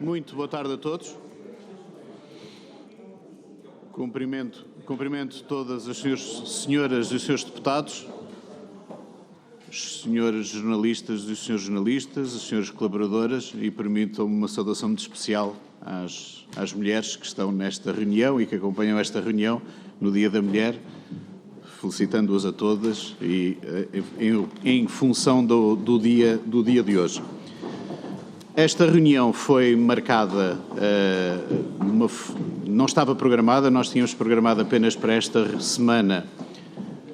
Muito boa tarde a todos. Cumprimento todas as senhoras e os senhores deputados, os senhores jornalistas e os senhores jornalistas, as senhoras colaboradoras, e permitam-me uma saudação muito especial às mulheres que estão nesta reunião e que acompanham esta reunião no Dia da Mulher, felicitando-as a todas e em função do dia de hoje. Esta reunião foi marcada, não estava programada, nós tínhamos programado apenas para esta semana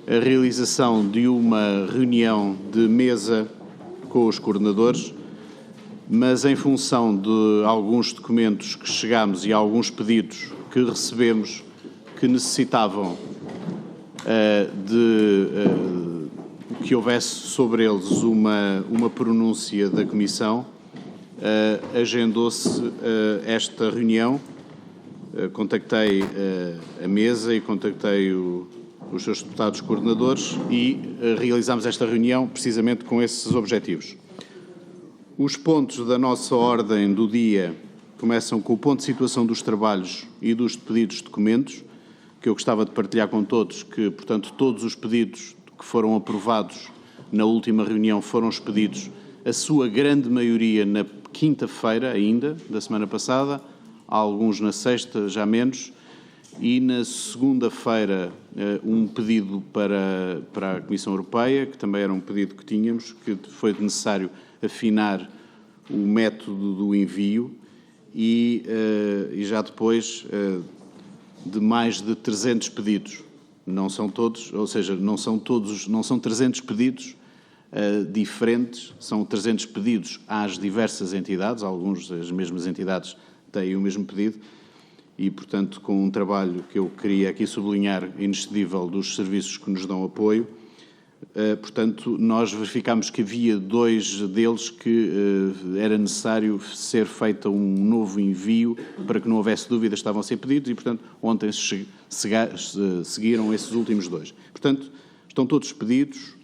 a realização de uma reunião de mesa com os coordenadores, mas em função de alguns documentos que chegámos e alguns pedidos que recebemos que necessitavam que houvesse sobre eles uma pronúncia da Comissão, agendou-se esta reunião. Contactei a mesa e contactei os seus deputados coordenadores e realizámos esta reunião precisamente com esses objetivos. Os pontos da nossa ordem do dia começam com o ponto de situação dos trabalhos e dos pedidos de documentos, que eu gostava de partilhar com todos, que, portanto, todos os pedidos que foram aprovados na última reunião foram expedidos, a sua grande maioria na quinta-feira ainda, da semana passada, alguns na sexta, já menos, e na segunda-feira um pedido para a Comissão Europeia, que também era um pedido que tínhamos, que foi necessário afinar o método do envio e já depois de mais de 300 pedidos. Não são todos, ou seja, não são 300 pedidos diferentes, são 300 pedidos às diversas entidades, alguns das mesmas entidades têm o mesmo pedido e, portanto, com um trabalho que eu queria aqui sublinhar inexcedível dos serviços que nos dão apoio, portanto, nós verificámos que havia dois deles que era necessário ser feito um novo envio para que não houvesse dúvidas, estavam a ser pedidos e, portanto, ontem seguiram esses últimos dois. Portanto, estão todos pedidos.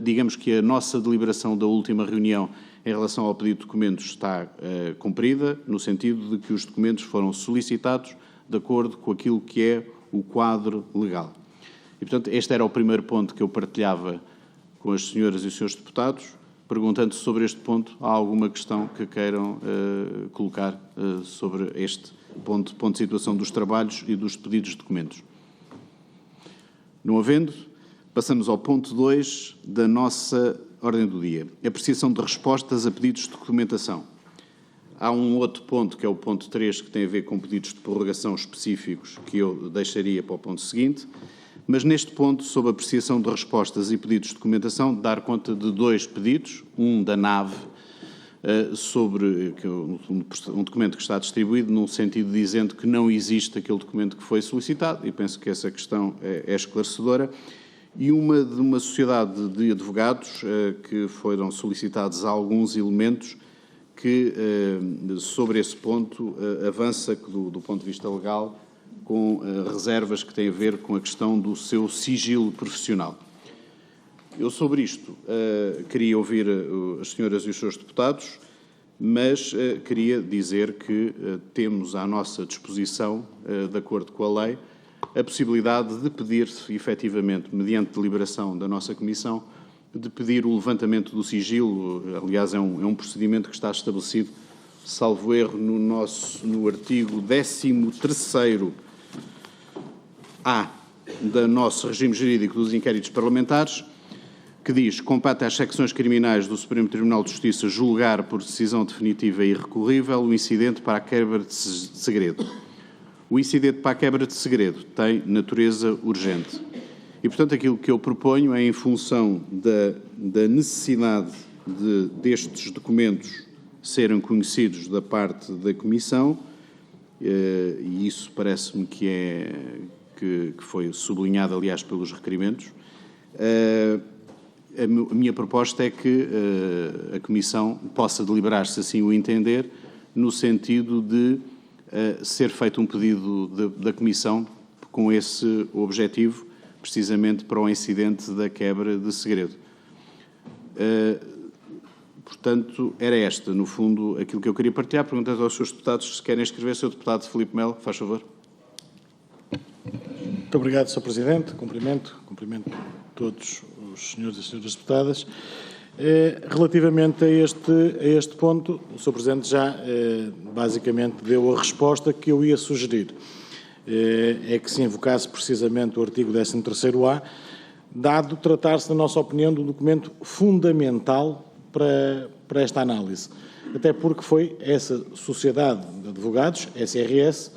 Digamos que a nossa deliberação da última reunião em relação ao pedido de documentos está cumprida, no sentido de que os documentos foram solicitados de acordo com aquilo que é o quadro legal. E, portanto, este era o primeiro ponto que eu partilhava com as senhoras e os senhores deputados, perguntando sobre este ponto, há alguma questão que queiram colocar sobre este ponto de situação dos trabalhos e dos pedidos de documentos. Não havendo, passamos ao ponto 2 da nossa ordem do dia. Apreciação de respostas a pedidos de documentação. Há um outro ponto, que é o ponto 3, que tem a ver com pedidos de prorrogação específicos, que eu deixaria para o ponto seguinte. Mas neste ponto, sobre apreciação de respostas e pedidos de documentação, dar conta de dois pedidos, um da NAV, sobre um documento que está distribuído, num sentido dizendo que não existe aquele documento que foi solicitado, e penso que essa questão é esclarecedora, e uma de uma sociedade de advogados que foram solicitados alguns elementos que, sobre esse ponto, avança do ponto de vista legal com reservas que têm a ver com a questão do seu sigilo profissional. Eu, sobre isto, queria ouvir as senhoras e os seus deputados, mas queria dizer que temos à nossa disposição, de acordo com a lei, a possibilidade de pedir, efetivamente, mediante deliberação da nossa Comissão, de pedir o levantamento do sigilo. Aliás, é um procedimento que está estabelecido, salvo erro, no artigo 13º-A do nosso regime jurídico dos inquéritos parlamentares, que diz: compete às secções criminais do Supremo Tribunal de Justiça julgar por decisão definitiva e irrecorrível o incidente para a quebra de segredo. O incidente para a quebra de segredo tem natureza urgente. E, portanto, aquilo que eu proponho é, em função da necessidade destes documentos serem conhecidos da parte da Comissão, e isso parece-me que foi sublinhado, aliás, pelos requerimentos, a minha proposta é que a Comissão possa deliberar, se assim o entender, no sentido de ser feito um pedido da Comissão com esse objetivo, precisamente para o incidente da quebra de segredo. Portanto, era esta, no fundo, aquilo que eu queria partilhar, perguntando aos seus deputados se querem escrever. Sr. Deputado Filipe Melo, faz favor. Muito obrigado, Sr. Presidente. Cumprimento todos os senhores e senhoras deputadas. Relativamente a este ponto, o Sr. Presidente já basicamente deu a resposta que eu ia sugerir. É que se invocasse precisamente o artigo 13º-A, dado tratar-se, na nossa opinião, de um documento fundamental para esta análise. Até porque foi essa Sociedade de Advogados, SRS,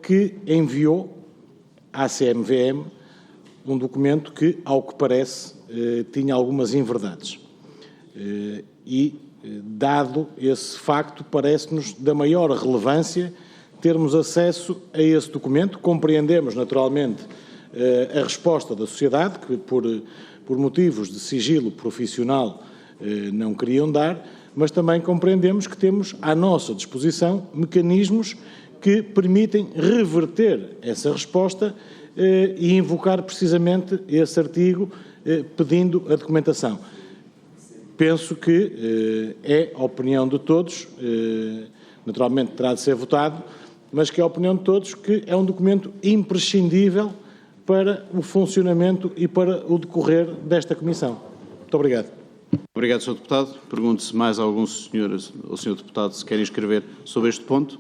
que enviou à CMVM um documento que, ao que parece, tinha algumas inverdades. Dado esse facto, parece-nos da maior relevância termos acesso a esse documento. Compreendemos, naturalmente, a resposta da sociedade, que por motivos de sigilo profissional não queriam dar, mas também compreendemos que temos à nossa disposição mecanismos que permitem reverter essa resposta e invocar precisamente esse artigo pedindo a documentação. Penso que é a opinião de todos, naturalmente terá de ser votado, mas que é a opinião de todos que é um documento imprescindível para o funcionamento e para o decorrer desta Comissão. Muito obrigado. Obrigado, Sr. Deputado. Pergunto se mais alguns senhores ou Sr. Deputado se querem escrever sobre este ponto.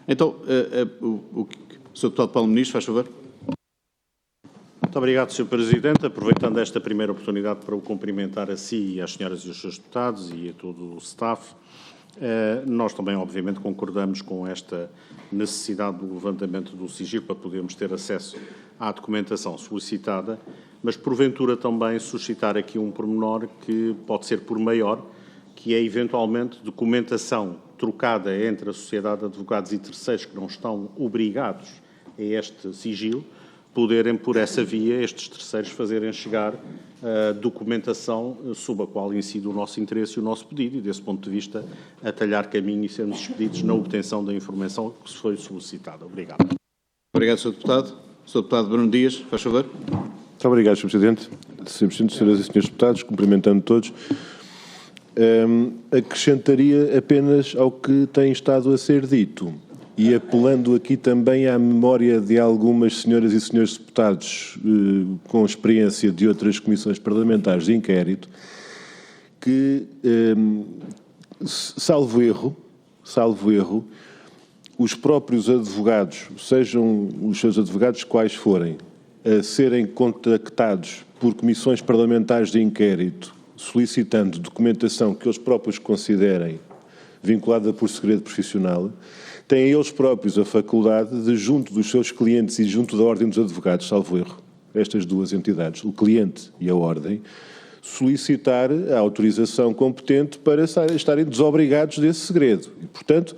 Então, o Sr. Deputado Paulo Ministro, faz favor. Muito obrigado, Sr. Presidente. Aproveitando esta primeira oportunidade para o cumprimentar a si e às senhoras e aos seus deputados e a todo o staff, nós também, obviamente, concordamos com esta necessidade do levantamento do sigilo para podermos ter acesso à documentação solicitada, mas, porventura, também suscitar aqui um pormenor que pode ser por maior, que é, eventualmente, documentação trocada entre a Sociedade de Advogados e terceiros que não estão obrigados a este sigilo, poderem, por essa via, estes terceiros fazerem chegar a documentação sob a qual incide o nosso interesse e o nosso pedido, e, desse ponto de vista, atalhar caminho e sermos expedidos na obtenção da informação que se foi solicitada. Obrigado. Obrigado, Sr. Deputado. Sr. Deputado Bruno Dias, faz favor. Muito obrigado, Sr. Presidente. Senhoras e senhores deputados, cumprimentando todos. Acrescentaria apenas ao que tem estado a ser dito, e apelando aqui também à memória de algumas senhoras e senhores deputados com experiência de outras comissões parlamentares de inquérito, que, salvo erro, os próprios advogados, sejam os seus advogados quais forem, a serem contactados por comissões parlamentares de inquérito solicitando documentação que eles próprios considerem vinculada por segredo profissional, têm eles próprios a faculdade de, junto dos seus clientes e junto da Ordem dos Advogados, salvo erro, estas duas entidades, o cliente e a Ordem, solicitar a autorização competente para estarem desobrigados desse segredo. E, portanto,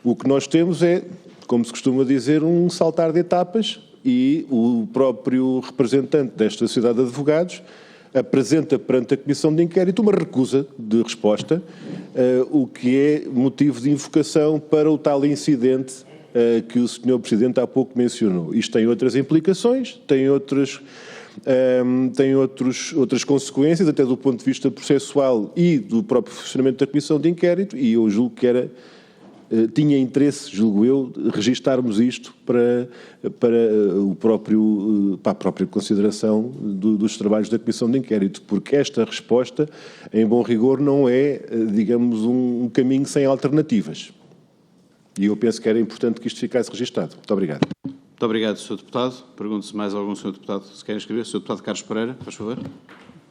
o que nós temos é, como se costuma dizer, um saltar de etapas, e o próprio representante desta sociedade de advogados apresenta perante a Comissão de Inquérito uma recusa de resposta, o que é motivo de invocação para o tal incidente que o Sr. Presidente há pouco mencionou. Isto tem outras implicações, tem outras consequências, até do ponto de vista processual e do próprio funcionamento da Comissão de Inquérito, e eu julgo que tinha interesse, julgo eu, registarmos isto para a própria consideração dos trabalhos da Comissão de Inquérito, porque esta resposta, em bom rigor, não é, digamos, um caminho sem alternativas. E eu penso que era importante que isto ficasse registado. Muito obrigado. Muito obrigado, Sr. Deputado. Pergunto se mais algum Sr. Deputado se querem escrever. Sr. Deputado Carlos Pereira, por favor.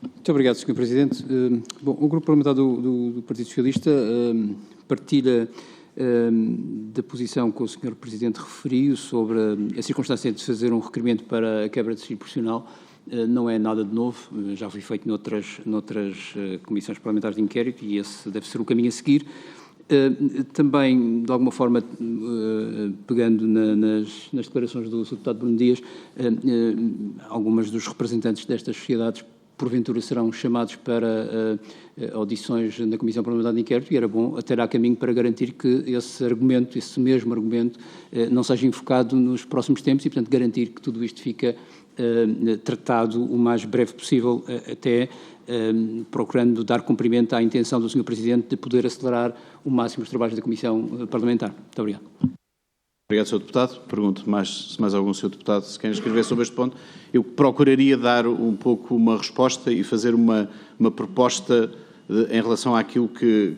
Muito obrigado, Sr. Presidente. Bom, o Grupo Parlamentar do Partido Socialista partilha da posição que o Sr. Presidente referiu sobre a circunstância de fazer um requerimento para a quebra de sigilo profissional. Não é nada de novo, já foi feito noutras comissões parlamentares de inquérito, e esse deve ser o caminho a seguir. Também, de alguma forma, pegando nas declarações do Sr. Deputado Bruno Dias, algumas dos representantes destas sociedades porventura serão chamados para audições na Comissão Parlamentar de Inquérito, e era bom terá caminho para garantir que esse mesmo argumento, não seja invocado nos próximos tempos, e, portanto, garantir que tudo isto fica tratado o mais breve possível, até procurando dar cumprimento à intenção do Sr. Presidente de poder acelerar o máximo os trabalhos da Comissão Parlamentar. Muito obrigado. Obrigado, Sr. Deputado. Pergunto se mais algum Sr. Deputado se quer escrever sobre este ponto. Eu procuraria dar um pouco uma resposta e fazer uma proposta em relação àquilo que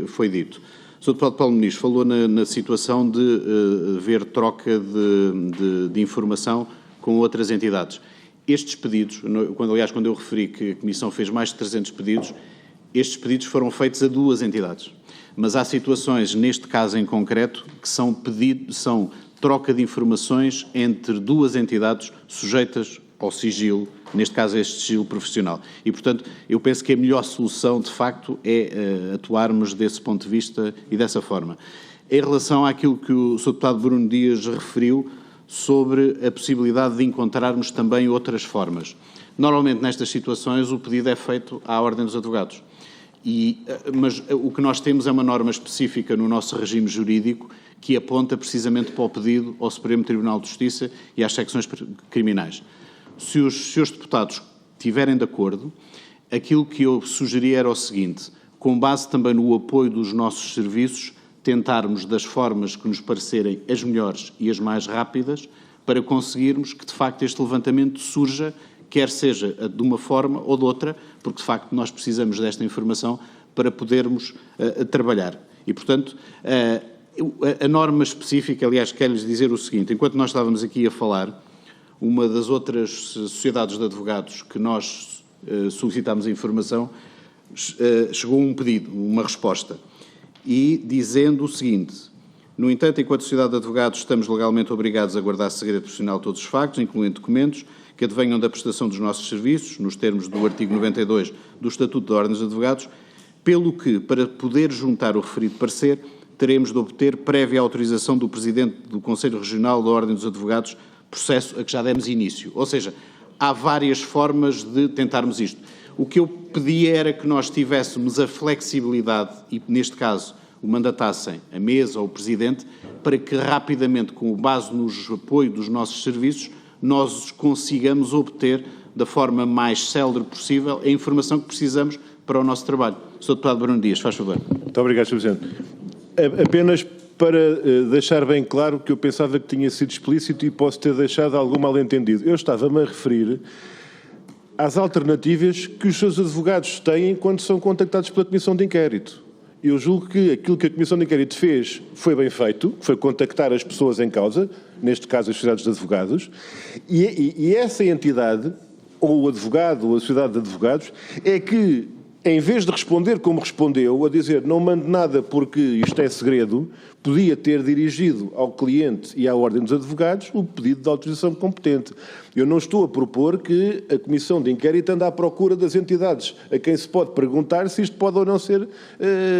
foi dito. O Sr. Deputado Paulo Muniz falou na situação de haver troca de informação com outras entidades. Estes pedidos, aliás, quando eu referi que a Comissão fez mais de 300 pedidos, estes pedidos foram feitos a 2 entidades. Mas há situações, neste caso em concreto, que são troca de informações entre 2 entidades sujeitas ao sigilo, neste caso este sigilo profissional. E, portanto, eu penso que a melhor solução, de facto, é atuarmos desse ponto de vista e dessa forma. Em relação àquilo que o Sr. Deputado Bruno Dias referiu sobre a possibilidade de encontrarmos também outras formas. Normalmente, nestas situações, o pedido é feito à Ordem dos Advogados. Mas o que nós temos é uma norma específica no nosso regime jurídico que aponta precisamente para o pedido ao Supremo Tribunal de Justiça e às secções criminais. Se os seus deputados estiverem de acordo, aquilo que eu sugeria era o seguinte: com base também no apoio dos nossos serviços, tentarmos das formas que nos parecerem as melhores e as mais rápidas para conseguirmos que, de facto, este levantamento surja, quer seja de uma forma ou de outra, porque, de facto, nós precisamos desta informação para podermos trabalhar. E, portanto, a norma específica, aliás, quero-lhes dizer o seguinte: enquanto nós estávamos aqui a falar, uma das outras sociedades de advogados que nós solicitámos a informação, chegou um pedido, uma resposta, e dizendo o seguinte: no entanto, enquanto sociedade de advogados, estamos legalmente obrigados a guardar segredo profissional todos os factos, incluindo documentos que advenham da prestação dos nossos serviços, nos termos do artigo 92 do Estatuto da Ordem dos Advogados, pelo que, para poder juntar o referido parecer, teremos de obter prévia autorização do Presidente do Conselho Regional da Ordem dos Advogados, processo a que já demos início. Ou seja, há várias formas de tentarmos isto. O que eu pedia era que nós tivéssemos a flexibilidade, e neste caso o mandatassem a mesa ou o Presidente, para que rapidamente, com base no apoio dos nossos serviços, nós consigamos obter da forma mais célere possível a informação que precisamos para o nosso trabalho. Sr. Deputado Bruno Dias, faz favor. Muito obrigado, Sr. Presidente. Apenas para deixar bem claro que eu pensava que tinha sido explícito e posso ter deixado algum mal-entendido. Eu estava-me a referir às alternativas que os seus advogados têm quando são contactados pela Comissão de Inquérito. Eu julgo que aquilo que a Comissão de Inquérito fez foi bem feito, foi contactar as pessoas em causa, neste caso as sociedades de advogados, e essa entidade, ou o advogado, ou a sociedade de advogados, é que, em vez de responder como respondeu, a dizer não mande nada porque isto é segredo, podia ter dirigido ao cliente e à Ordem dos Advogados o pedido de autorização competente. Eu não estou a propor que a Comissão de Inquérito ande à procura das entidades a quem se pode perguntar se isto pode ou não ser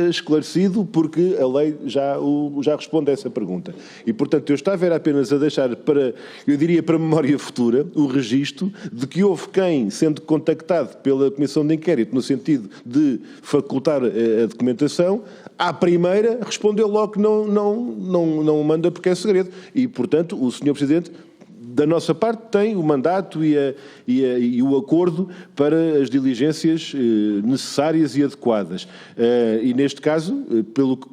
esclarecido, porque a lei já responde a essa pergunta. E, portanto, eu estava apenas a deixar para, eu diria, para memória futura, o registro de que houve quem, sendo contactado pela Comissão de Inquérito no sentido de facultar a documentação, à primeira respondeu logo que não manda porque é segredo. E, portanto, o Sr. Presidente, da nossa parte, tem o mandato e o acordo para as diligências necessárias e adequadas. E, neste caso,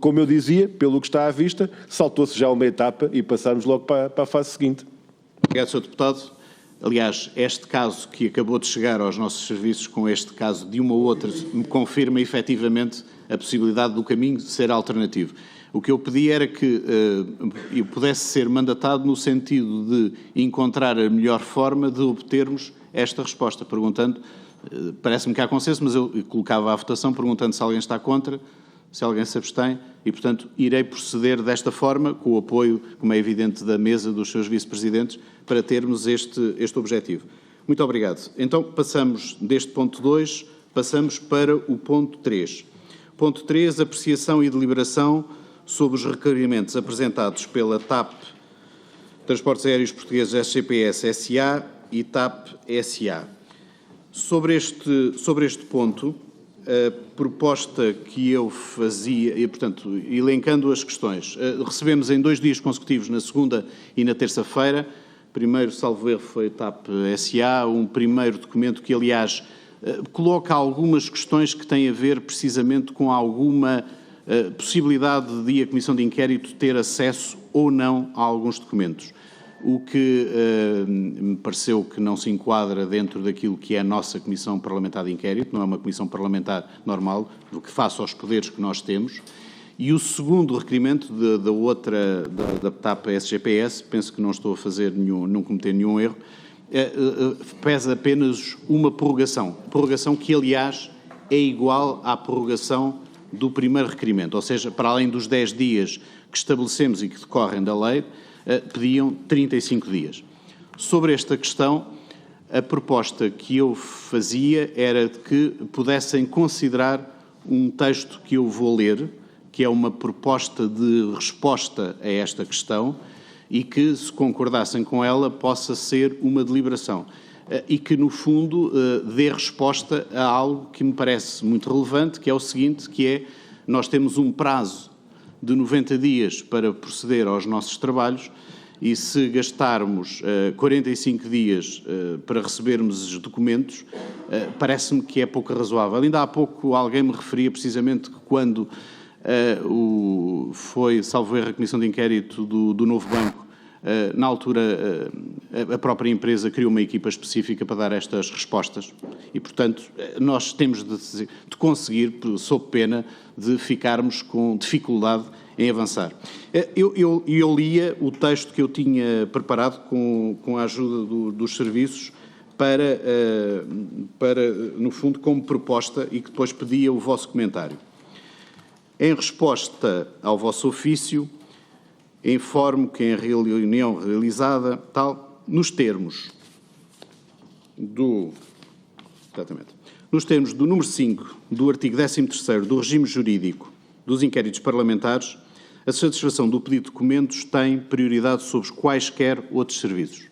como eu dizia, pelo que está à vista, saltou-se já uma etapa e passarmos logo para a fase seguinte. Obrigado, Sr. Deputado. Aliás, este caso que acabou de chegar aos nossos serviços, com este caso de uma ou outra, me confirma efetivamente a possibilidade do caminho ser alternativo. O que eu pedi era que eu pudesse ser mandatado no sentido de encontrar a melhor forma de obtermos esta resposta, perguntando, parece-me que há consenso, mas eu colocava à votação perguntando se alguém está contra, se alguém se abstém, e, portanto, irei proceder desta forma, com o apoio, como é evidente, da mesa dos seus vice-presidentes, para termos este objetivo. Muito obrigado. Então, passamos deste ponto 2, passamos para o ponto 3. Ponto 3, apreciação e deliberação sobre os requerimentos apresentados pela TAP, Transportes Aéreos Portugueses SGPS SA e TAP SA. Sobre este ponto, a proposta que eu fazia, e, portanto, elencando as questões, recebemos em 2 dias consecutivos, na segunda e na terça-feira, primeiro, salvo erro, foi TAP SA, um primeiro documento que, aliás, coloca algumas questões que têm a ver precisamente com alguma possibilidade de a Comissão de Inquérito ter acesso ou não a alguns documentos, o que me pareceu que não se enquadra dentro daquilo que é a nossa Comissão Parlamentar de Inquérito, não é uma Comissão Parlamentar normal, do que face aos poderes que nós temos. E o segundo requerimento da TAP SGPS, penso que não estou a fazer não cometer nenhum erro, pesa apenas uma prorrogação que, aliás, é igual à prorrogação do primeiro requerimento, ou seja, para além dos 10 dias que estabelecemos e que decorrem da lei, pediam 35 dias. Sobre esta questão, a proposta que eu fazia era que pudessem considerar um texto que eu vou ler, que é uma proposta de resposta a esta questão, e que, se concordassem com ela, possa ser uma deliberação. E que, no fundo, dê resposta a algo que me parece muito relevante, que é o seguinte, que é, nós temos um prazo de 90 dias para proceder aos nossos trabalhos, e se gastarmos 45 dias para recebermos os documentos, parece-me que é pouco razoável. Ainda há pouco alguém me referia precisamente que quando foi, salvo erro, a Comissão de Inquérito do Novo Banco, na altura a própria empresa criou uma equipa específica para dar estas respostas e, portanto, nós temos de conseguir, sob pena de ficarmos com dificuldade em avançar. Eu lia o texto que eu tinha preparado com a ajuda dos serviços para, no fundo, como proposta e que depois pedia o vosso comentário. Em resposta ao vosso ofício, informo que em reunião realizada, nos termos do número 5 do artigo 13º do regime jurídico dos inquéritos parlamentares, a satisfação do pedido de documentos tem prioridade sobre quaisquer outros serviços.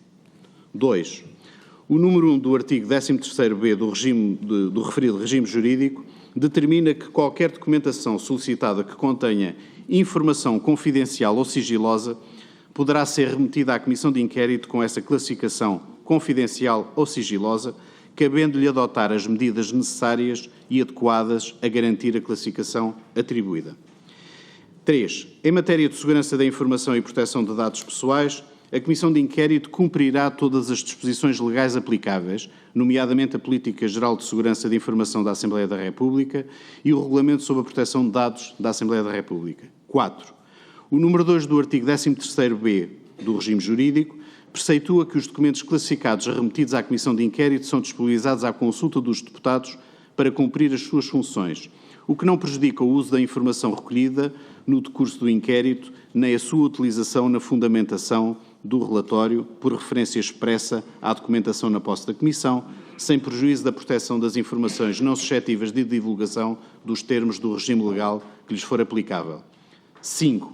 2. O número 1 do artigo 13º-B do referido regime jurídico determina que qualquer documentação solicitada que contenha informação confidencial ou sigilosa poderá ser remetida à Comissão de Inquérito com essa classificação confidencial ou sigilosa, cabendo-lhe adotar as medidas necessárias e adequadas a garantir a classificação atribuída. 3. Em matéria de segurança da informação e proteção de dados pessoais, a Comissão de Inquérito cumprirá todas as disposições legais aplicáveis, nomeadamente a Política Geral de Segurança de Informação da Assembleia da República e o Regulamento sobre a Proteção de Dados da Assembleia da República. 4. O número 2 do artigo 13º-B do regime jurídico preceitua que os documentos classificados remetidos à Comissão de Inquérito são disponibilizados à consulta dos deputados para cumprir as suas funções, o que não prejudica o uso da informação recolhida no decurso do inquérito, nem a sua utilização na fundamentação do relatório, por referência expressa à documentação na posse da Comissão, sem prejuízo da proteção das informações não suscetíveis de divulgação dos termos do regime legal que lhes for aplicável. 5.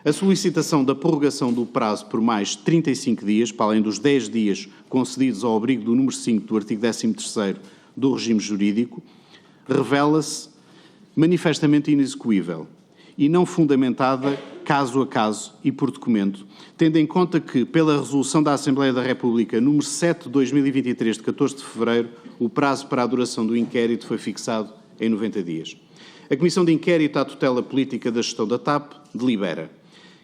A solicitação da prorrogação do prazo por mais 35 dias, para além dos 10 dias concedidos ao abrigo do número 5 do artigo 13º do regime jurídico, revela-se manifestamente inexecuível e não fundamentada caso a caso e por documento, tendo em conta que, pela Resolução da Assembleia da República número 7 de 2023, de 14 de fevereiro, o prazo para a duração do inquérito foi fixado em 90 dias. A Comissão de Inquérito à Tutela Política da Gestão da TAP delibera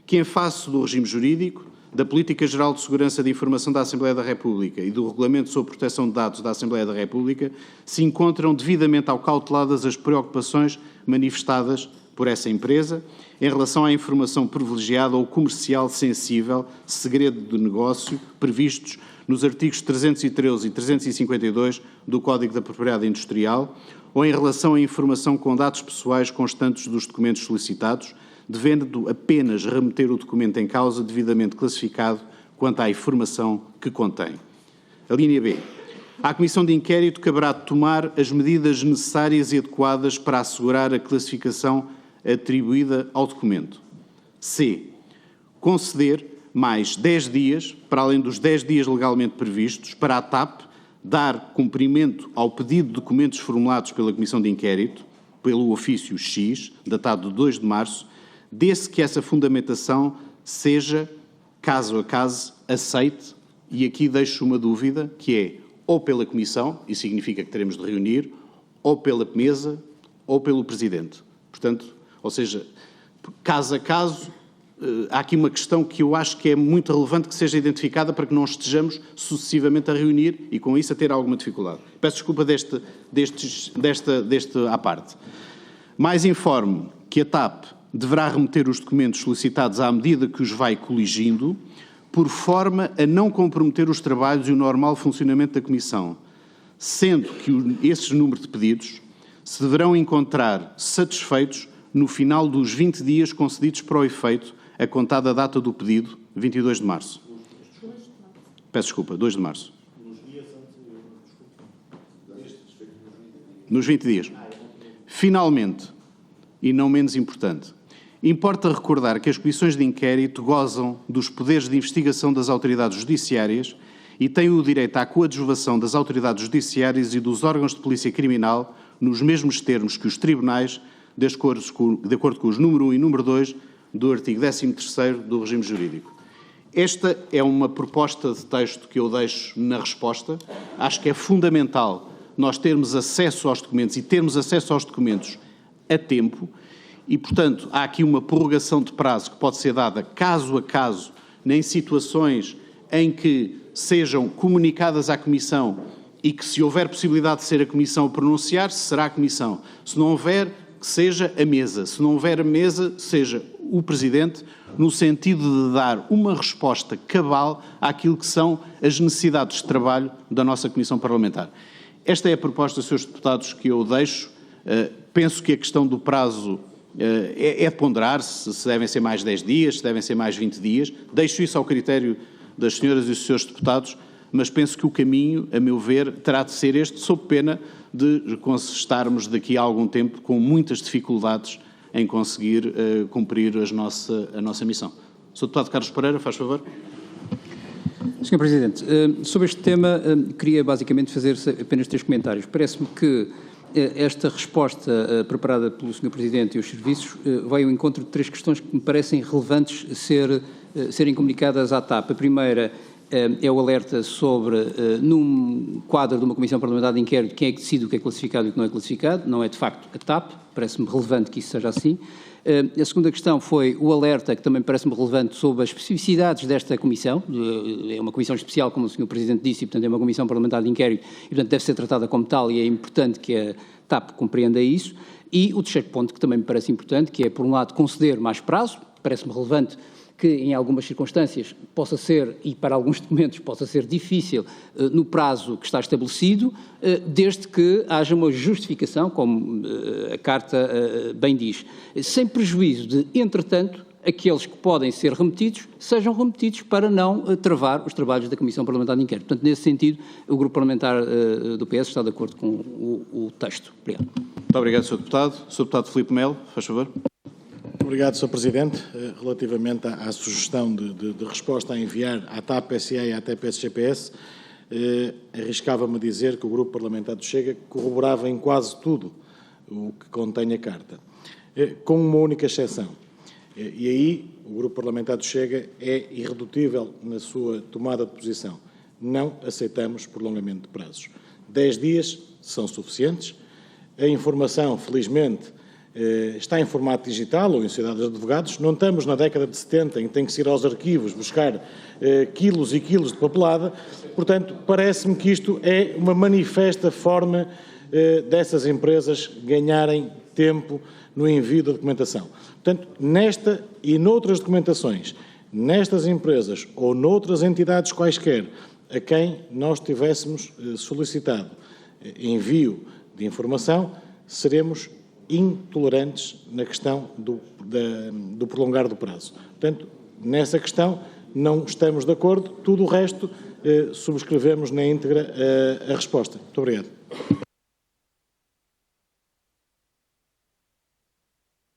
que, em face do regime jurídico, da Política Geral de Segurança de Informação da Assembleia da República e do Regulamento sobre Proteção de Dados da Assembleia da República, se encontram devidamente acauteladas as preocupações manifestadas por essa empresa em relação à informação privilegiada ou comercial sensível, segredo de negócio, previstos nos artigos 313 e 352 do Código da Propriedade Industrial, ou em relação à informação com dados pessoais constantes dos documentos solicitados, devendo apenas remeter o documento em causa devidamente classificado quanto à informação que contém. A linha B. À Comissão de Inquérito caberá tomar as medidas necessárias e adequadas para assegurar a classificação atribuída ao documento. C. Conceder mais 10 dias, para além dos 10 dias legalmente previstos, para a TAP dar cumprimento ao pedido de documentos formulados pela Comissão de Inquérito, pelo ofício X, datado de 2 de março, desde que essa fundamentação seja, caso a caso, aceite, e aqui deixo uma dúvida, que é ou pela Comissão, e significa que teremos de reunir, ou pela mesa, ou pelo Presidente. Portanto, ou seja, caso a caso, há aqui uma questão que eu acho que é muito relevante que seja identificada para que não estejamos sucessivamente a reunir e com isso a ter alguma dificuldade. Peço desculpa deste à parte. Mais informo que a TAP deverá remeter os documentos solicitados à medida que os vai coligindo, por forma a não comprometer os trabalhos e o normal funcionamento da Comissão, sendo que esses números de pedidos se deverão encontrar satisfeitos no final dos 20 dias concedidos para o efeito, a contar da data do pedido, 22 de março. Peço desculpa, 2 de março. Nos 20 dias. Finalmente, e não menos importante, importa recordar que as comissões de inquérito gozam dos poderes de investigação das autoridades judiciárias e têm o direito à coadjuvação das autoridades judiciárias e dos órgãos de polícia criminal nos mesmos termos que os tribunais, de acordo com os número 1 e número 2 do artigo 13º do regime jurídico. Esta é uma proposta de texto que eu deixo na resposta. Acho que é fundamental nós termos acesso aos documentos e termos acesso aos documentos a tempo e, portanto, há aqui uma prorrogação de prazo que pode ser dada caso a caso, em situações em que sejam comunicadas à Comissão e que, se houver possibilidade de ser a Comissão a pronunciar-se, será a Comissão. Se não houver, que seja a mesa. Se não houver a mesa, seja o Presidente, no sentido de dar uma resposta cabal àquilo que são as necessidades de trabalho da nossa Comissão Parlamentar. Esta é a proposta, Srs. Deputados, que eu deixo. Penso que a questão do prazo é de ponderar-se, se devem ser mais 10 dias, se devem ser mais 20 dias. Deixo isso ao critério das senhoras e dos Srs. Deputados, mas penso que o caminho, a meu ver, terá de ser este, sob pena de estarmos daqui a algum tempo com muitas dificuldades em conseguir cumprir a nossa missão. Sr. Deputado Carlos Pereira, faz favor. Sr. Presidente, sobre este tema, queria basicamente fazer apenas 3 comentários. Parece-me que esta resposta preparada pelo Sr. Presidente e os serviços vai ao encontro de 3 questões que me parecem relevantes serem comunicadas à TAP. A primeira é o alerta sobre, num quadro de uma Comissão Parlamentar de Inquérito, quem é que decide o que é classificado e o que não é classificado. Não é, de facto, a TAP. Parece-me relevante que isso seja assim. A segunda questão foi o alerta, que também parece-me relevante, sobre as especificidades desta Comissão. É uma Comissão especial, como o Sr. Presidente disse, e, portanto, é uma Comissão Parlamentar de Inquérito e, portanto, deve ser tratada como tal e é importante que a TAP compreenda isso. E o terceiro ponto, que também me parece importante, que é, por um lado, conceder mais prazo. Parece-me relevante que em algumas circunstâncias possa ser, e para alguns documentos possa ser difícil no prazo que está estabelecido, desde que haja uma justificação, como a Carta bem diz, sem prejuízo de, entretanto, aqueles que podem ser remetidos, sejam remetidos para não travar os trabalhos da Comissão Parlamentar de Inquérito. Portanto, nesse sentido, o Grupo Parlamentar do PS está de acordo com o texto. Obrigado. Muito obrigado, Sr. Deputado. Sr. Deputado Filipe Melo, faz favor. Obrigado, Sr. Presidente. Relativamente à sugestão de resposta a enviar à TAP, SA e à TP-SGPS, arriscava-me a dizer que o Grupo Parlamentar do Chega corroborava em quase tudo o que contém a Carta, com uma única exceção. E aí o Grupo Parlamentar do Chega é irredutível na sua tomada de posição. Não aceitamos prolongamento de prazos. 10 dias são suficientes. A informação, felizmente, está em formato digital ou em sociedade de advogados. Não estamos na década de 70 em que tem que se ir aos arquivos buscar quilos e quilos de papelada. Portanto, parece-me que isto é uma manifesta forma dessas empresas ganharem tempo no envio da documentação. Portanto, nesta e noutras documentações, nestas empresas ou noutras entidades quaisquer a quem nós tivéssemos solicitado envio de informação, seremos intolerantes na questão do prolongar do prazo. Portanto, nessa questão não estamos de acordo, tudo o resto subscrevemos na íntegra a resposta. Muito obrigado.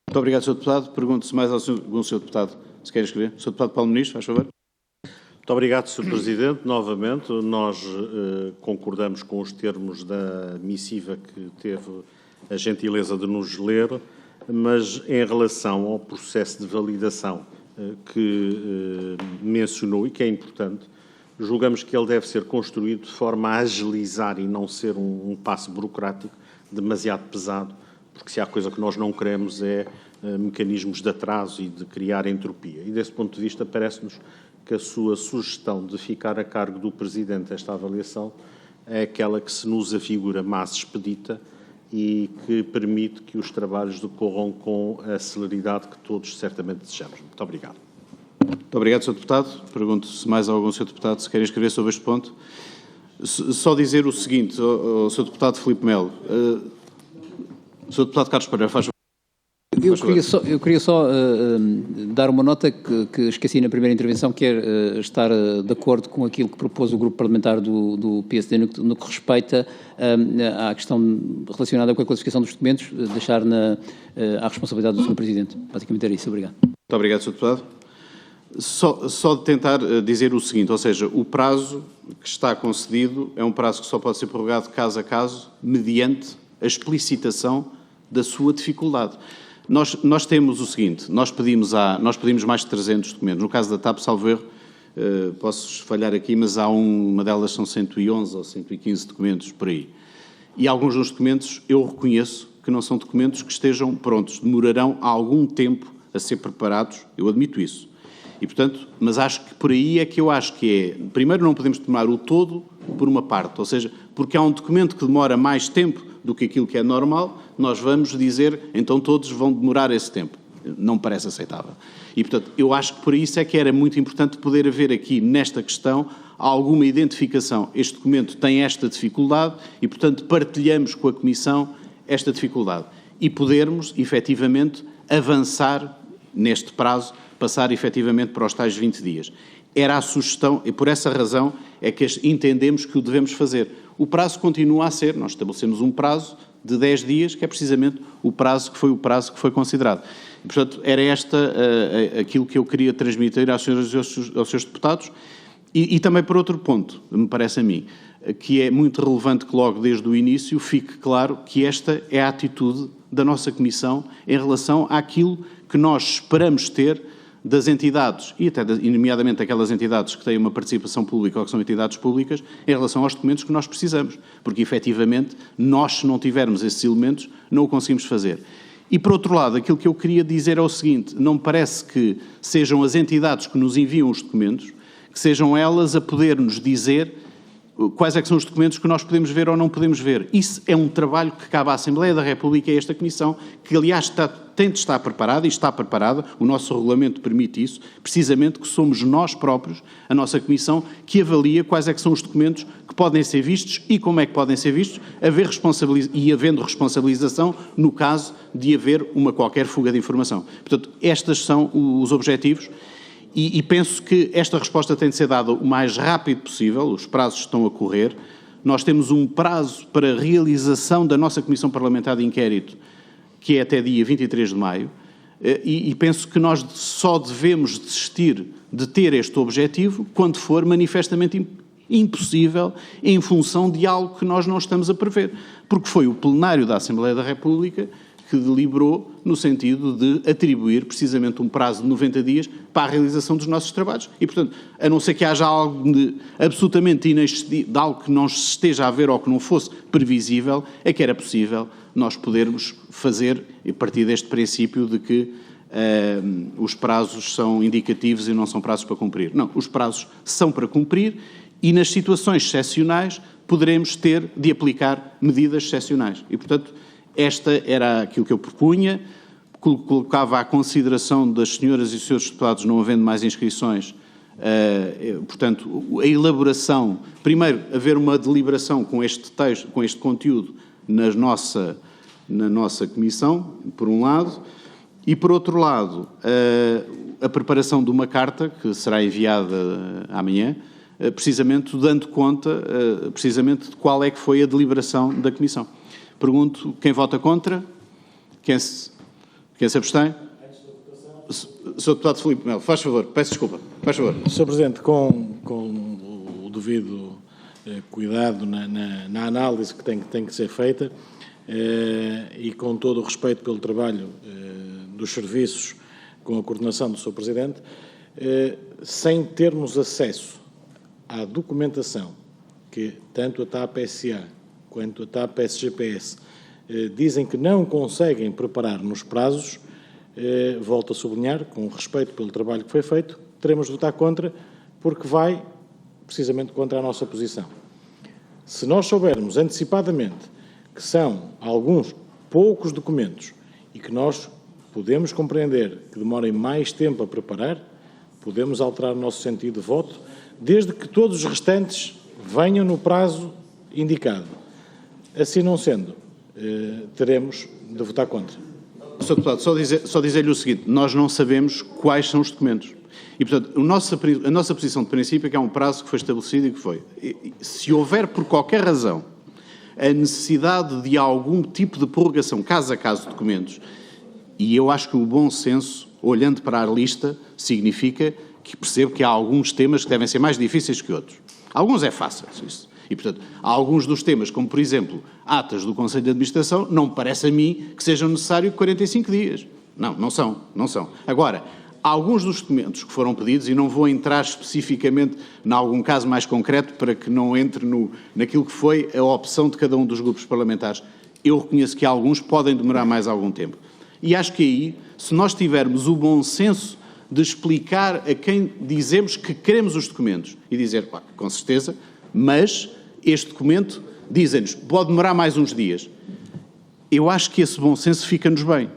Muito obrigado, Sr. Deputado. Pergunto se mais algum Sr. Deputado se quer escrever. Sr. Deputado Paulo Ministro, faz favor. Muito obrigado, Sr. Presidente. Novamente, nós concordamos com os termos da missiva que teve a gentileza de nos ler, mas em relação ao processo de validação que mencionou e que é importante, julgamos que ele deve ser construído de forma a agilizar e não ser um passo burocrático demasiado pesado, porque se há coisa que nós não queremos é mecanismos de atraso e de criar entropia. E desse ponto de vista parece-nos que a sua sugestão de ficar a cargo do Presidente esta avaliação é aquela que se nos afigura mais expedita e que permite que os trabalhos decorram com a celeridade que todos certamente desejamos. Muito obrigado. Muito obrigado, Sr. Deputado. Pergunto se mais algum Sr. Deputado se quer inscrever sobre este ponto. Só dizer o seguinte, ao Sr. Deputado Filipe Melo. Sr. Deputado Carlos Pereira, faz favor. Eu queria só dar uma nota que esqueci na primeira intervenção, que é estar de acordo com aquilo que propôs o grupo parlamentar do PSD no que respeita à questão relacionada com a classificação dos documentos, deixar à responsabilidade do Sr. Presidente. Basicamente era isso. Obrigado. Muito obrigado, Sr. Deputado. Só de tentar dizer o seguinte, ou seja, o prazo que está concedido é um prazo que só pode ser prorrogado caso a caso, mediante a explicitação da sua dificuldade. Nós temos o seguinte, nós pedimos mais de 300 documentos. No caso da TAP, salvo erro, posso falhar aqui, mas há uma delas são 111 ou 115 documentos por aí. E alguns dos documentos eu reconheço que não são documentos que estejam prontos, demorarão algum tempo a ser preparados, eu admito isso. E, portanto, mas acho que por aí é que eu acho que é, primeiro não podemos tomar o todo por uma parte, ou seja, porque há um documento que demora mais tempo do que aquilo que é normal, nós vamos dizer, então todos vão demorar esse tempo. Não me parece aceitável. E, portanto, eu acho que por isso é que era muito importante poder haver aqui, nesta questão, alguma identificação. Este documento tem esta dificuldade e, portanto, partilhamos com a Comissão esta dificuldade. E podermos, efetivamente, avançar neste prazo, passar efetivamente para os tais 20 dias. Era a sugestão, e por essa razão é que entendemos que o devemos fazer. O prazo continua a ser, nós estabelecemos um prazo de 10 dias, que é precisamente o prazo que foi considerado. E, portanto, era aquilo que eu queria transmitir às senhoras e aos seus deputados, e também por outro ponto, me parece a mim, que é muito relevante que logo desde o início fique claro que esta é a atitude da nossa Comissão em relação àquilo que nós esperamos ter das entidades, e até nomeadamente aquelas entidades que têm uma participação pública ou que são entidades públicas, em relação aos documentos que nós precisamos, porque efetivamente nós, se não tivermos esses elementos, não o conseguimos fazer. E por outro lado, aquilo que eu queria dizer é o seguinte, não me parece que sejam as entidades que nos enviam os documentos, que sejam elas a poder-nos dizer quais é que são os documentos que nós podemos ver ou não podemos ver. Isso é um trabalho que cabe à Assembleia da República e a esta Comissão, que aliás tem de estar preparada e está preparada, o nosso regulamento permite isso, precisamente que somos nós próprios, a nossa Comissão, que avalia quais é que são os documentos que podem ser vistos e como é que podem ser vistos, havendo responsabilização no caso de haver uma qualquer fuga de informação. Portanto, estes são os objetivos. E penso que esta resposta tem de ser dada o mais rápido possível, os prazos estão a correr. Nós temos um prazo para realização da nossa Comissão Parlamentar de Inquérito, que é até dia 23 de maio, e penso que nós só devemos desistir de ter este objetivo quando for manifestamente impossível em função de algo que nós não estamos a prever. Porque foi o plenário da Assembleia da República que deliberou no sentido de atribuir precisamente um prazo de 90 dias para a realização dos nossos trabalhos. E, portanto, a não ser que haja algo de absolutamente inexistente, de algo que não se esteja a ver ou que não fosse previsível, é que era possível nós podermos fazer, a partir deste princípio de que os prazos são indicativos e não são prazos para cumprir. Não, os prazos são para cumprir e nas situações excepcionais poderemos ter de aplicar medidas excepcionais. E, portanto, esta era aquilo que eu propunha, colocava à consideração das senhoras e dos seus deputados, não havendo mais inscrições, portanto, a elaboração, primeiro, haver uma deliberação com este texto, com este conteúdo na nossa Comissão, por um lado, e por outro lado, a preparação de uma carta, que será enviada amanhã, precisamente dando conta, precisamente, de qual é que foi a deliberação da Comissão. Pergunto, quem vota contra? Quem se abstém? Sr. Deputado Filipe Melo, faz favor, peço desculpa, faz favor. Sr. Presidente, com o devido cuidado na análise que tem que ser feita e com todo o respeito pelo trabalho dos serviços com a coordenação do Sr. Presidente, sem termos acesso à documentação que tanto a TAP-SA quanto a TAP-SGPS dizem que não conseguem preparar nos prazos, volto a sublinhar, com respeito pelo trabalho que foi feito, teremos de votar contra, porque vai precisamente contra a nossa posição. Se nós soubermos antecipadamente que são alguns poucos documentos e que nós podemos compreender que demorem mais tempo a preparar, podemos alterar o nosso sentido de voto, desde que todos os restantes venham no prazo indicado. Assim não sendo, teremos de votar contra. Sr. Deputado, só dizer-lhe o seguinte, nós não sabemos quais são os documentos. E, portanto, a nossa posição de princípio é que há um prazo que foi estabelecido e que foi. Se houver, por qualquer razão, a necessidade de algum tipo de prorrogação, caso a caso, de documentos, e eu acho que o bom senso, olhando para a lista, significa que percebo que há alguns temas que devem ser mais difíceis que outros. Alguns é fácil, isso. E, portanto, há alguns dos temas, como, por exemplo, atas do Conselho de Administração, não me parece a mim que sejam necessários 45 dias. Não são. Agora, há alguns dos documentos que foram pedidos, e não vou entrar especificamente em algum caso mais concreto para que não entre naquilo que foi a opção de cada um dos grupos parlamentares. Eu reconheço que alguns podem demorar mais algum tempo. E acho que aí, se nós tivermos o bom senso de explicar a quem dizemos que queremos os documentos e dizer, com certeza, mas este documento, dizem-nos, pode demorar mais uns dias. Eu acho que esse bom senso fica-nos bem.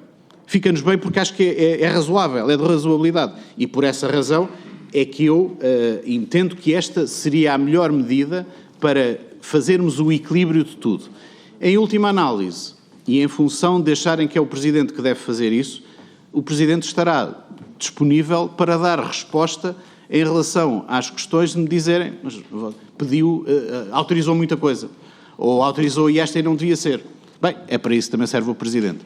Fica-nos bem porque acho que é razoável, é de razoabilidade. E por essa razão é que eu entendo que esta seria a melhor medida para fazermos o equilíbrio de tudo. Em última análise, e em função de acharem que é o Presidente que deve fazer isso, o Presidente estará disponível para dar resposta em relação às questões de me dizerem, mas autorizou muita coisa, ou autorizou e esta não devia ser. Bem, é para isso que também serve o Presidente.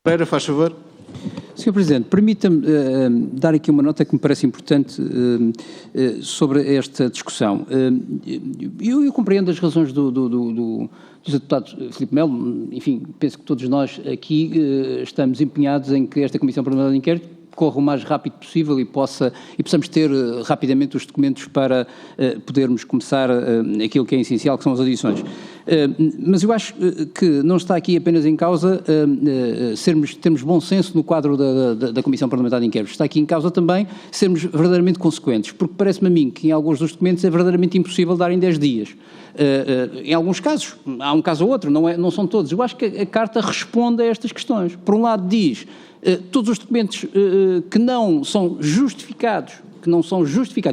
Pereira, faz favor. Sr. Presidente, permita-me dar aqui uma nota que me parece importante sobre esta discussão. Eu compreendo as razões do deputado Filipe Melo, enfim, penso que todos nós aqui estamos empenhados em que esta Comissão Parlamentar de Inquérito corra o mais rápido possível e possamos ter rapidamente os documentos para podermos começar aquilo que é essencial, que são as audições. Mas eu acho que não está aqui apenas em causa termos bom senso no quadro da Comissão Parlamentar de Inquérito. Está aqui em causa também sermos verdadeiramente consequentes, porque parece-me a mim que em alguns dos documentos é verdadeiramente impossível dar em 10 dias. Em alguns casos, há um caso ou outro, não são todos. Eu acho que a Carta responde a estas questões. Por um lado diz, todos os documentos que não são justificados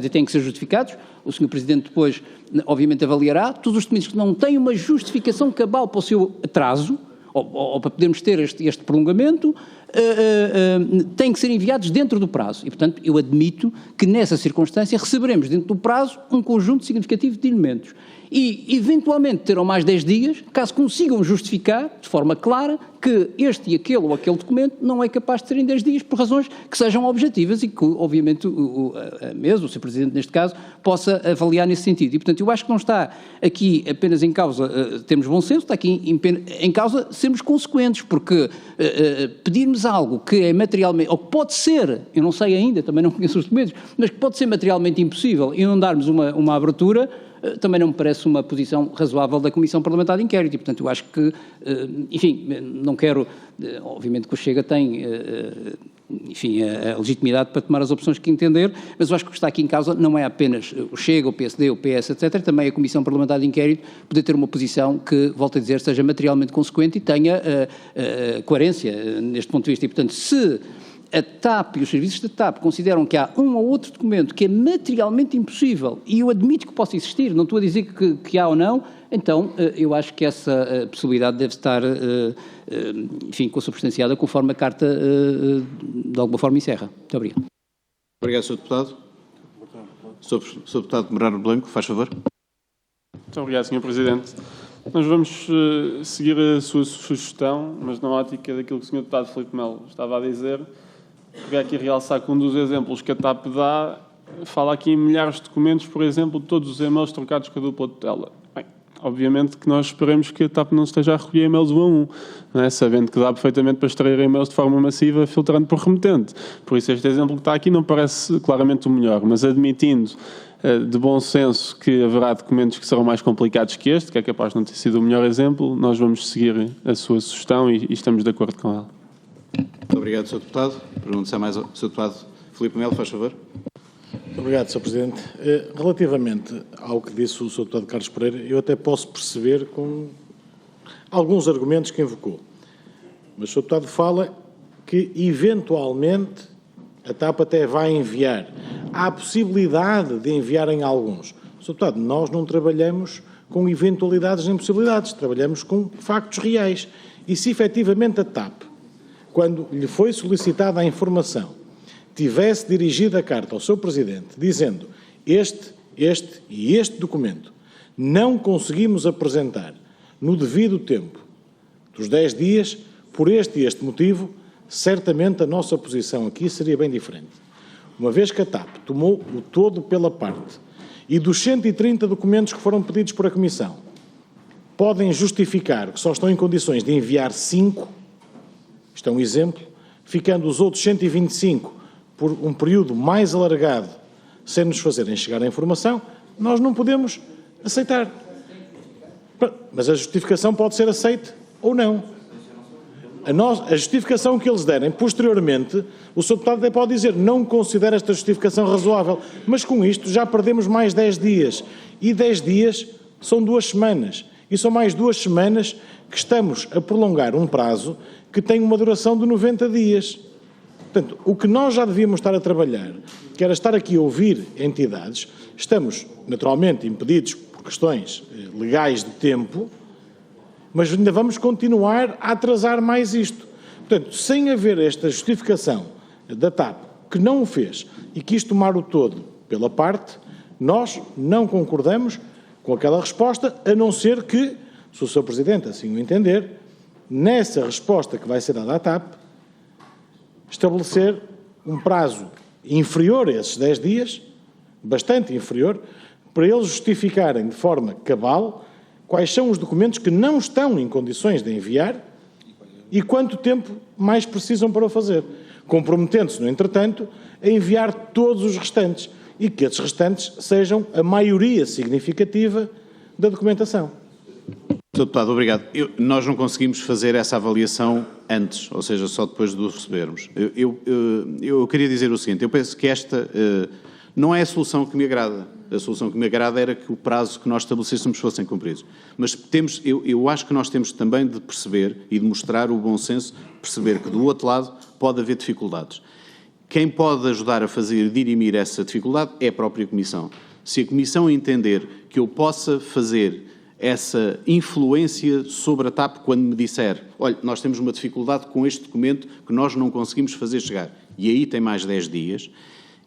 e têm que ser justificados, o Sr. Presidente depois, obviamente, avaliará, todos os documentos que não têm uma justificação cabal para o seu atraso, ou para podermos ter este prolongamento, têm que ser enviados dentro do prazo. E, portanto, eu admito que nessa circunstância receberemos dentro do prazo um conjunto significativo de elementos. E, eventualmente, terão mais 10 dias, caso consigam justificar, de forma clara, que este e aquele ou aquele documento não é capaz de ser em 10 dias por razões que sejam objetivas e que, obviamente, a mesa, o Sr. Presidente, neste caso, possa avaliar nesse sentido. E, portanto, eu acho que não está aqui apenas em causa termos bom senso, está aqui em causa sermos consequentes, porque pedirmos algo que é materialmente, ou pode ser, eu não sei ainda, também não conheço os documentos, mas que pode ser materialmente impossível e não darmos uma abertura, também não me parece uma posição razoável da Comissão Parlamentar de Inquérito e, portanto, eu acho que, enfim, não quero, obviamente que o Chega tem, enfim, a legitimidade para tomar as opções que entender, mas eu acho que o que está aqui em causa não é apenas o Chega, o PSD, o PS, etc., também a Comissão Parlamentar de Inquérito poder ter uma posição que, volto a dizer, seja materialmente consequente e tenha coerência neste ponto de vista. E, portanto, se a TAP e os serviços da TAP consideram que há um ou outro documento que é materialmente impossível, e eu admito que possa existir, não estou a dizer que há ou não, então eu acho que essa possibilidade deve estar, enfim, consubstanciada conforme a Carta de alguma forma encerra. Muito obrigado. Obrigado, Sr. Deputado. Sr. Deputado Medrano Blanco, faz favor. Muito obrigado, Sr. Presidente. Nós vamos seguir a sua sugestão, mas na ótica daquilo que o Sr. Deputado Filipe Melo estava a dizer. Queria aqui realçar que um dos exemplos que a TAP dá fala aqui em milhares de documentos, por exemplo, todos os e-mails trocados com a dupla tutela. Bem, obviamente que nós esperemos que a TAP não esteja a recolher e-mails um a um, não é? Sabendo que dá perfeitamente para extrair e-mails de forma massiva, filtrando por remetente. Por isso este exemplo que está aqui não parece claramente o melhor, mas admitindo de bom senso que haverá documentos que serão mais complicados que este, que é capaz de não ter sido o melhor exemplo, nós vamos seguir a sua sugestão e estamos de acordo com ela. Muito obrigado, Sr. Deputado. Pergunto se há mais... Sr. Deputado Filipe Melo, faz favor. Muito obrigado, Sr. Presidente. Relativamente ao que disse o Sr. Deputado Carlos Pereira, eu até posso perceber com alguns argumentos que invocou. Mas o Sr. Deputado fala que, eventualmente, a TAP até vai enviar. Há a possibilidade de enviar em alguns. Sr. Deputado, nós não trabalhamos com eventualidades nem possibilidades, trabalhamos com factos reais. E se efetivamente a TAP, quando lhe foi solicitada a informação, tivesse dirigido a carta ao seu Presidente dizendo este e este documento não conseguimos apresentar no devido tempo dos 10 dias, por este e este motivo, certamente a nossa posição aqui seria bem diferente. Uma vez que a TAP tomou o todo pela parte e dos 130 documentos que foram pedidos por a Comissão podem justificar que só estão em condições de enviar 5, isto é um exemplo, ficando os outros 125 por um período mais alargado sem nos fazerem chegar a informação, nós não podemos aceitar. Mas a justificação pode ser aceita ou não. A justificação que eles derem posteriormente, o Sr. Deputado até pode dizer não considera esta justificação razoável, mas com isto já perdemos mais 10 dias. E 10 dias são 2 semanas. E são mais 2 semanas que estamos a prolongar um prazo que tem uma duração de 90 dias. Portanto, o que nós já devíamos estar a trabalhar, que era estar aqui a ouvir entidades, estamos naturalmente impedidos por questões legais de tempo, mas ainda vamos continuar a atrasar mais isto. Portanto, sem haver esta justificação da TAP, que não o fez, e quis tomar o todo pela parte, nós não concordamos com aquela resposta, a não ser que, se o Sr. Presidente assim o entender, nessa resposta que vai ser dada à TAP, estabelecer um prazo inferior a esses 10 dias, bastante inferior, para eles justificarem de forma cabal quais são os documentos que não estão em condições de enviar e quanto tempo mais precisam para o fazer, comprometendo-se, no entretanto, a enviar todos os restantes e que esses restantes sejam a maioria significativa da documentação. Sr. Deputado, obrigado. Nós não conseguimos fazer essa avaliação antes, ou seja, só depois de o recebermos. Eu queria dizer o seguinte, eu penso que esta não é a solução que me agrada. A solução que me agrada era que o prazo que nós estabelecêssemos fossem cumpridos. Mas eu acho que nós temos também de perceber e de mostrar o bom senso, perceber que do outro lado pode haver dificuldades. Quem pode ajudar a fazer dirimir essa dificuldade é a própria Comissão. Se a Comissão entender que eu possa fazer essa influência sobre a TAP quando me disser, olha, nós temos uma dificuldade com este documento que nós não conseguimos fazer chegar, e aí tem mais 10 dias,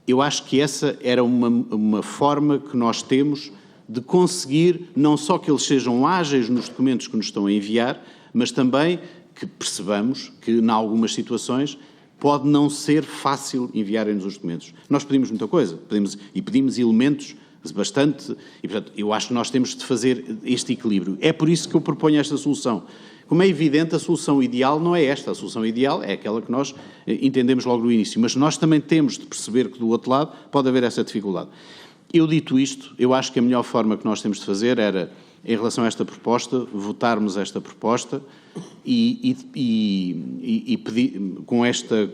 eu acho que essa era uma forma que nós temos de conseguir não só que eles sejam ágeis nos documentos que nos estão a enviar, mas também que percebamos que, em algumas situações, pode não ser fácil enviarem-nos os documentos. Nós pedimos muita coisa, pedimos elementos bastante, e portanto eu acho que nós temos de fazer este equilíbrio. É por isso que eu proponho esta solução. Como é evidente, a solução ideal não é esta, a solução ideal é aquela que nós entendemos logo no início, mas nós também temos de perceber que do outro lado pode haver essa dificuldade. Eu dito isto, eu acho que a melhor forma que nós temos de fazer era, em relação a esta proposta, votarmos esta proposta e pedir, com esta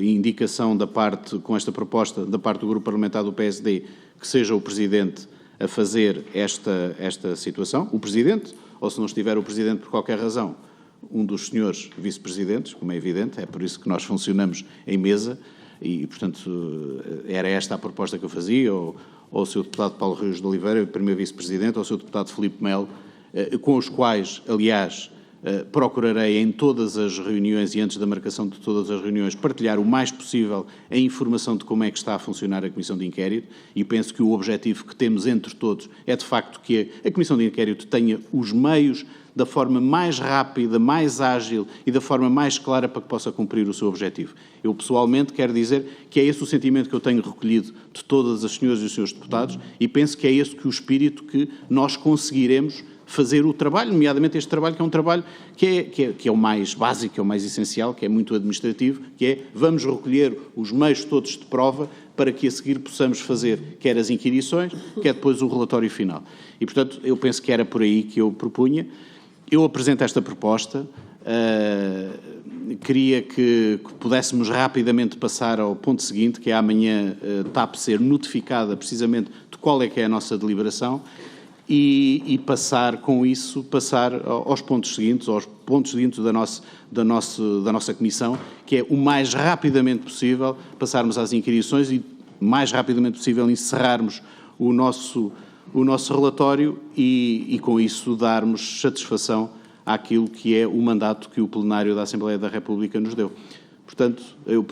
indicação da parte, com esta proposta da parte do Grupo Parlamentar do PSD, que seja o Presidente a fazer esta situação, o Presidente, ou se não estiver o Presidente por qualquer razão, um dos senhores Vice-Presidentes, como é evidente, é por isso que nós funcionamos em mesa, e, portanto, era esta a proposta que eu fazia, ou o Sr. Deputado Paulo Rios de Oliveira, o Primeiro Vice-Presidente, ou o Sr. Deputado Filipe Melo, com os quais, aliás, procurarei em todas as reuniões e antes da marcação de todas as reuniões partilhar o mais possível a informação de como é que está a funcionar a Comissão de Inquérito, e penso que o objetivo que temos entre todos é de facto que a Comissão de Inquérito tenha os meios da forma mais rápida, mais ágil e da forma mais clara para que possa cumprir o seu objetivo. Eu pessoalmente quero dizer que é esse o sentimento que eu tenho recolhido de todas as senhoras e os senhores deputados, e penso que é esse que o espírito que nós conseguiremos fazer o trabalho, nomeadamente este trabalho que é um trabalho que é o mais básico, que é o mais essencial, que é muito administrativo, que é vamos recolher os meios todos de prova para que a seguir possamos fazer quer as inquirições, quer depois o relatório final. E, portanto, eu penso que era por aí que eu propunha. Eu apresento esta proposta, queria que pudéssemos rapidamente passar ao ponto seguinte, que é amanhã TAP ser notificada precisamente de qual é que é a nossa deliberação e passar com isso, passar aos pontos seguintes da nossa comissão, que é o mais rapidamente possível passarmos às inquirições e mais rapidamente possível encerrarmos o nosso relatório e com isso darmos satisfação àquilo que é o mandato que o plenário da Assembleia da República nos deu. Portanto, eu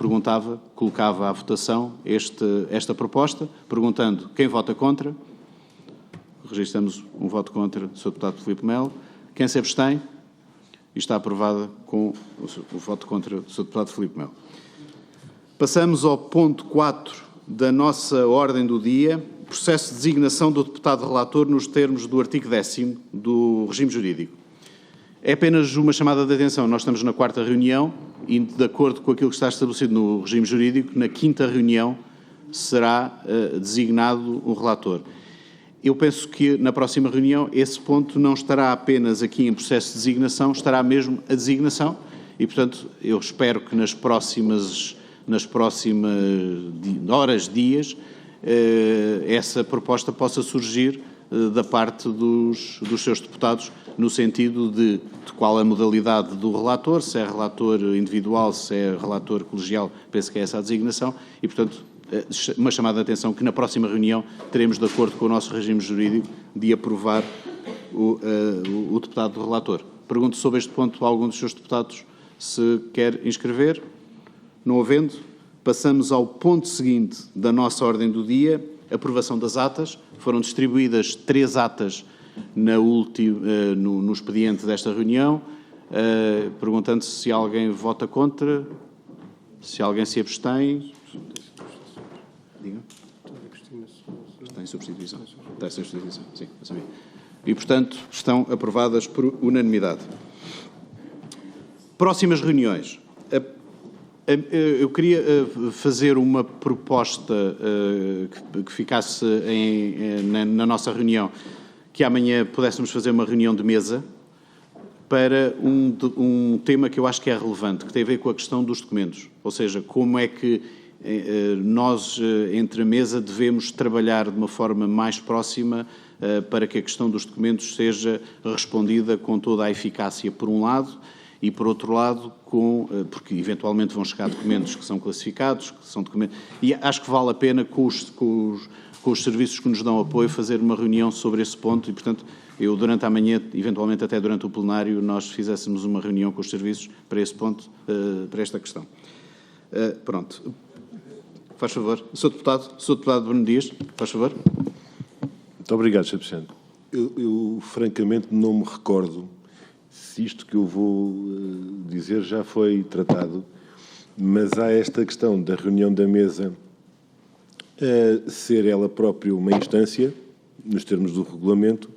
colocava à votação esta proposta, perguntando quem vota contra. Registramos um voto contra o Sr. Deputado Filipe Melo. Quem se abstém? E está aprovada com o voto contra o Sr. Deputado Filipe Melo. Passamos ao ponto 4 da nossa ordem do dia, processo de designação do deputado relator nos termos do artigo 10º do regime jurídico. É apenas uma chamada de atenção. Nós estamos na 4ª reunião e, de acordo com aquilo que está estabelecido no regime jurídico, na 5ª reunião será designado um relator. Eu penso que na próxima reunião esse ponto não estará apenas aqui em processo de designação, estará mesmo a designação e, portanto, eu espero que nas próximas horas, dias, essa proposta possa surgir da parte dos seus deputados, no sentido de qual a modalidade do relator, se é relator individual, se é relator colegial, penso que é essa a designação, e, portanto, uma chamada de atenção que na próxima reunião teremos, de acordo com o nosso regime jurídico, de aprovar o deputado relator. Pergunto sobre este ponto a algum dos seus deputados se quer inscrever. Não havendo, passamos ao ponto seguinte da nossa ordem do dia, aprovação das atas. Foram distribuídas 3 atas no expediente desta reunião, perguntando se alguém vota contra, se alguém se abstém. Diga. Está em substituição. Está em substituição, sim, eu sabia. E, portanto, estão aprovadas por unanimidade. Próximas reuniões. Eu queria fazer uma proposta que ficasse na nossa reunião, que amanhã pudéssemos fazer uma reunião de mesa para um tema que eu acho que é relevante, que tem a ver com a questão dos documentos. Ou seja, como é que nós, entre a mesa, devemos trabalhar de uma forma mais próxima para que a questão dos documentos seja respondida com toda a eficácia, por um lado, e, por outro lado, porque eventualmente vão chegar documentos que são classificados, que são documentos... E acho que vale a pena, com os serviços que nos dão apoio, fazer uma reunião sobre esse ponto e, portanto, eu, durante a manhã, eventualmente até durante o plenário, nós fizéssemos uma reunião com os serviços para esse ponto, para esta questão. Pronto. Faz favor. Sr. Deputado Bruno Dias, faz favor. Muito obrigado, Sr. Presidente. Eu, francamente, não me recordo se isto que eu vou dizer já foi tratado, mas há esta questão da reunião da mesa ser ela própria uma instância, nos termos do regulamento,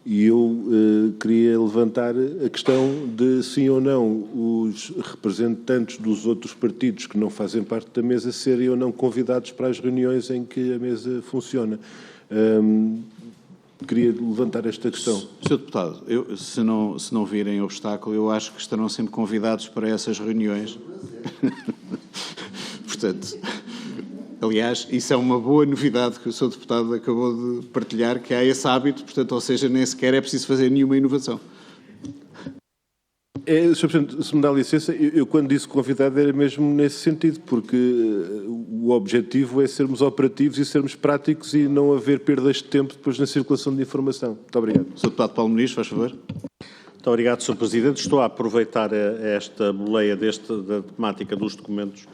e eu queria levantar a questão de sim ou não os representantes dos outros partidos que não fazem parte da mesa serem ou não convidados para as reuniões em que a mesa funciona. Queria levantar esta questão. Sr. Deputado, se não virem obstáculo, eu acho que estarão sempre convidados para essas reuniões. Portanto, aliás, isso é uma boa novidade que o Sr. Deputado acabou de partilhar, que há esse hábito, portanto, ou seja, nem sequer é preciso fazer nenhuma inovação. Sr. Presidente, se me dá licença, eu quando disse convidado era mesmo nesse sentido, porque o objetivo é sermos operativos e sermos práticos e não haver perdas de tempo depois na circulação de informação. Muito obrigado. Sr. Deputado Paulo Muniz, faz favor. Muito obrigado, Sr. Presidente. Estou a aproveitar esta boleia da temática dos documentos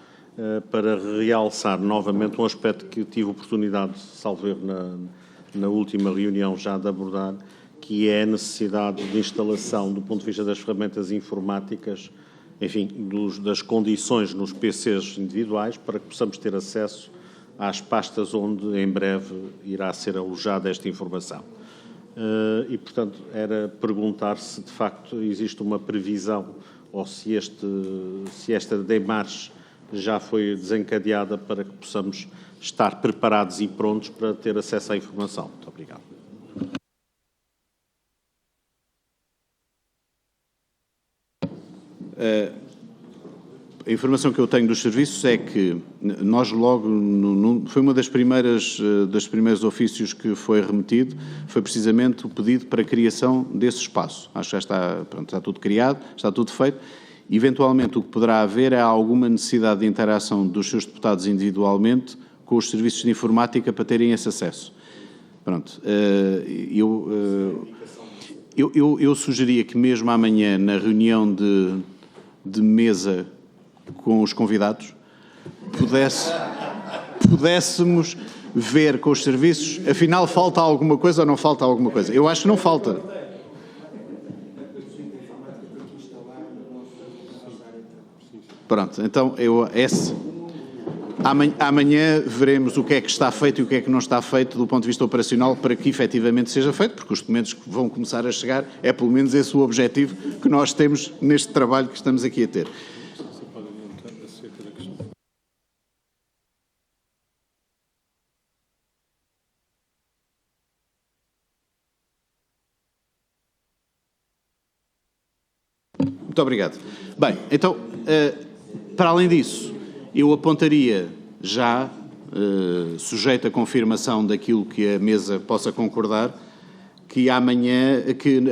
para realçar novamente um aspecto que tive oportunidade, salvo erro, na última reunião já de abordar, que é a necessidade de instalação, do ponto de vista das ferramentas informáticas, enfim, das condições nos PCs individuais, para que possamos ter acesso às pastas onde, em breve, irá ser alojada esta informação. e, portanto, era perguntar se de facto existe uma previsão ou se esta démarche já foi desencadeada para que possamos estar preparados e prontos para ter acesso à informação. Muito obrigado. A informação que eu tenho dos serviços é que nós logo, foi uma dos primeiros ofícios que foi remetido, foi precisamente o pedido para a criação desse espaço. Acho que já está, pronto, está tudo criado, está tudo feito. Eventualmente o que poderá haver é alguma necessidade de interação dos seus deputados individualmente com os serviços de informática para terem esse acesso. Pronto, eu sugeria que mesmo amanhã, na reunião de mesa com os convidados, pudéssemos ver com os serviços, afinal falta alguma coisa ou não falta alguma coisa. Eu acho que não falta. Pronto, então amanhã veremos o que é que está feito e o que é que não está feito do ponto de vista operacional para que efetivamente seja feito, porque os documentos que vão começar a chegar é pelo menos esse o objetivo que nós temos neste trabalho que estamos aqui a ter. Muito obrigado. Bem, então, para além disso, eu apontaria já, sujeito à confirmação daquilo que a mesa possa concordar, que a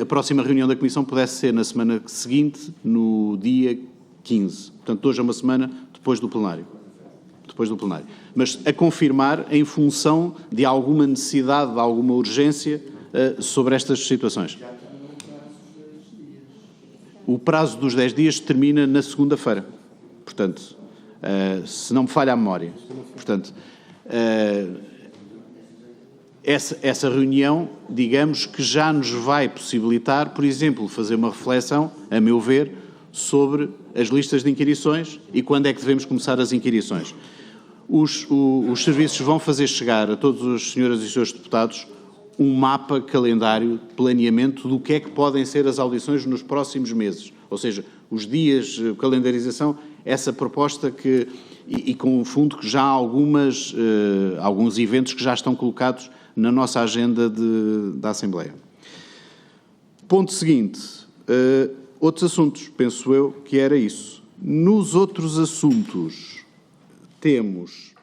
próxima reunião da Comissão pudesse ser na semana seguinte, no dia 15. Portanto, hoje é uma semana depois do plenário. Mas a confirmar em função de alguma necessidade, de alguma urgência sobre estas situações. O prazo dos 10 dias termina na segunda-feira. Portanto, se não me falha a memória. Portanto, essa reunião, digamos que já nos vai possibilitar, por exemplo, fazer uma reflexão, a meu ver, sobre as listas de inquirições e quando é que devemos começar as inquirições. Os serviços vão fazer chegar a todas as senhoras e senhores deputados um mapa, calendário, planeamento do que é que podem ser as audições nos próximos meses. Ou seja, os dias, calendarização, essa proposta e confundo que já há alguns eventos que já estão colocados na nossa agenda da Assembleia. Ponto seguinte, outros assuntos, penso eu que era isso. Nos outros assuntos temos...